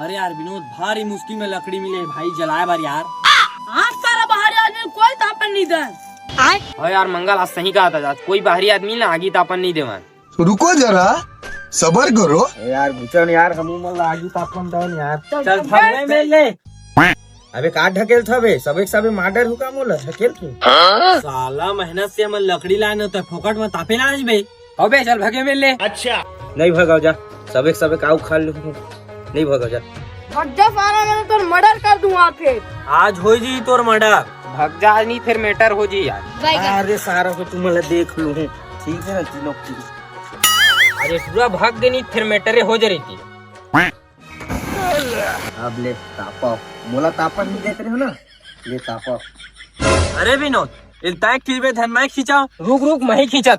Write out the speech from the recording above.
अरे यार विनोद, भारी मुश्किल में लकड़ी मिले भाई, जलाए बार यार। आज सारा बाहरी आदमी कोई तापन नहीं दे। हाँ यार मंगल, आज सही कहा था, कोई बाहरी आदमी ना आगी तापन नहीं देवन। रुको जरा, सबर करो यार भूचन यार, हम मतलब आगी तापन दन यार। चल भाग में ले। अबे का ढकेल था बे, सबे सबे माडर हुका मोला ढकेल तू। साला मेहनत से हम लकड़ी लाने तो फोकट में तापे ना बे। अबे चल भगे में ले। अच्छा नहीं भगाओ जा, सबे सबे काऊ खा लू, नहीं भगाओ जा। भग जा सारा, मैंने तो मर्डर कर दूंगा फिर। आज हो जी तोर मर्डर, भग जा नहीं फिर मैटर हो जी यार। अरे सारा को तुम देख लू, ठीक है ना तीनों की। अरे पूरा भाग देनी फिर मैटरे हो जा रही थी। अब ले तापा, मोला तापा नहीं देख रहे हो ना, ले तापा। अरे विनोद, इतना खींचे धन मैं खींचा, रुक रुक मैं ही खींचा।